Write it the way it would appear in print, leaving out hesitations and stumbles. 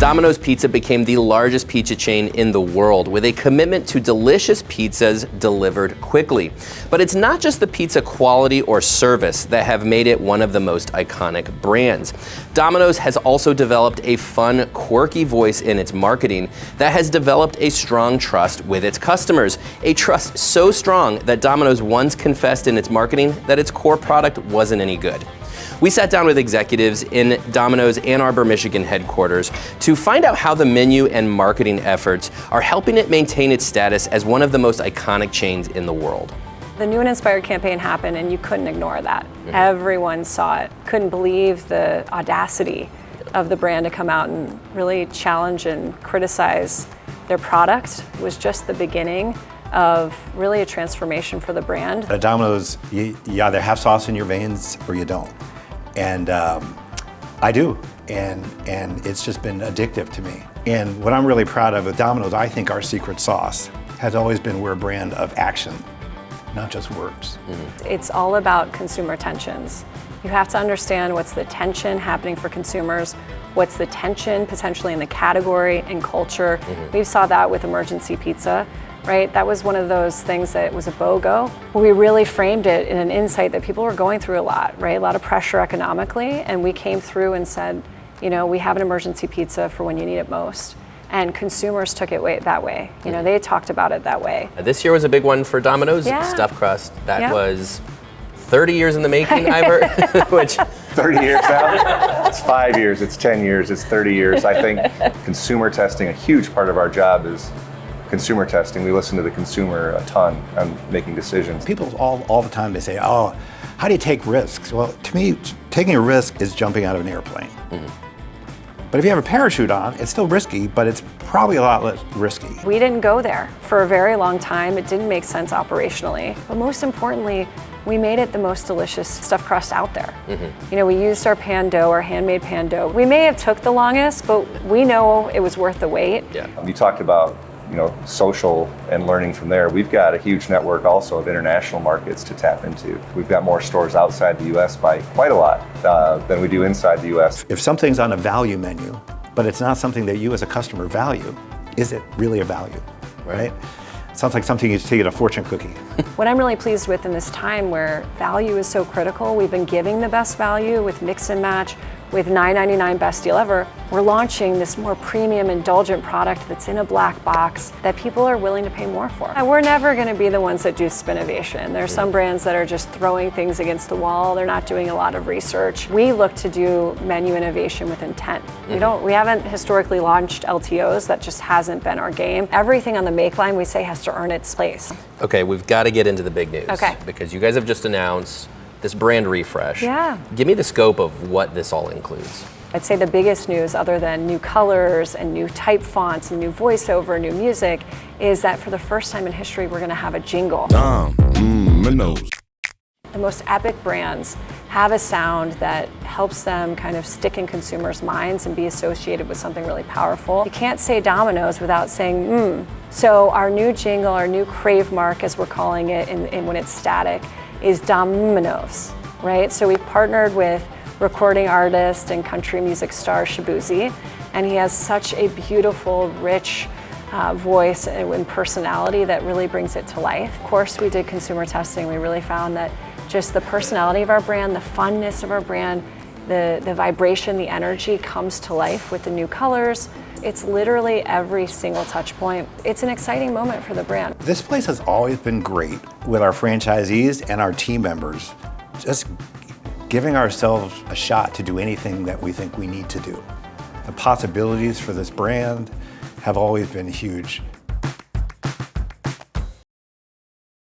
Domino's Pizza became the largest pizza chain in the world with a commitment to delicious pizzas delivered quickly. But it's not just the pizza quality or service that have made it one of the most iconic brands. Domino's has also developed a fun, quirky voice in its marketing that has developed a strong trust with its customers. A trust so strong that Domino's once confessed in its marketing that its core product wasn't any good. We sat down with executives in Domino's Ann Arbor, Michigan headquarters to find out how the menu and marketing efforts are helping it maintain its status as one of the most iconic chains in the world. The New and Inspired campaign happened and you couldn't ignore that. Everyone saw it. Couldn't believe the audacity of the brand to come out and really challenge and criticize their product. It was just the beginning of really a transformation for the brand. At Domino's, you either have sauce in your veins or you don't. And I do, and it's just been addictive to me. And what I'm really proud of with Domino's, I think our secret sauce has always been we're a brand of action, not just words. It's all about consumer tensions. You have to understand what's the tension happening for consumers, what's the tension potentially in the category and culture. We saw that with emergency pizza. Right? That was one of those things that was a BOGO. We really framed it in an insight that people were going through a lot, right? A lot of pressure economically, and we came through and said, you know, we have an emergency pizza for when you need it most. And consumers took it that way. You know, they talked about it that way. This year was a big one for Domino's, stuffed crust. That was 30 years in the making, I've heard, which 30 years now? It's 5 years, it's 10 years, it's 30 years. I think consumer testing, a huge part of our job is consumer testing. We listen to the consumer a ton on making decisions. People all the time, they say, oh, how do you take risks? Well, to me, taking a risk is jumping out of an airplane. But if you have a parachute on, it's still risky, but it's probably a lot less risky. We didn't go there for a very long time. It didn't make sense operationally. But most importantly, we made it the most delicious stuffed crust out there. You know, we used our pan dough, our handmade pan dough. We may have took the longest, but we know it was worth the wait. You talked about, you know, social and learning from there. We've got a huge network also of international markets to tap into. We've got more stores outside the US by quite a lot than we do inside the US. If something's on a value menu, but it's not something that you as a customer value, is it really a value, right? It sounds like something you see in a fortune cookie. What I'm really pleased with in this time where value is so critical, we've been giving the best value with mix and match, with $9.99 best deal ever. We're launching this more premium, indulgent product that's in a black box that people are willing to pay more for. We're never going to be the ones that do spinnovation. There are some brands that are just throwing things against the wall. They're not doing a lot of research. We look to do menu innovation with intent. We haven't historically launched LTOs. That just hasn't been our game. Everything on the make line we say has to earn its place. Okay, we've got to get into the big news. Okay. Because you guys have just announced this brand refresh. Yeah. Give me the scope of what this all includes. I'd say the biggest news, other than new colors and new type fonts and new voiceover, new music, is that for the first time in history, we're going to have a jingle. Domino's. The most epic brands have a sound that helps them kind of stick in consumers' minds and be associated with something really powerful. You can't say Domino's without saying, So our new jingle, our new crave mark, as we're calling it, when it's static, is Domino's, right? So we've partnered with recording artist and country music star Shaboozey, and he has such a beautiful, rich voice and personality that really brings it to life. Of course, we did consumer testing. We really found that just the personality of our brand, the funness of our brand, the vibration, the energy comes to life with the new colors. It's literally every single touch point. It's an exciting moment for the brand. This place has always been great with our franchisees and our team members, just giving ourselves a shot to do anything that we think we need to do. The possibilities for this brand have always been huge.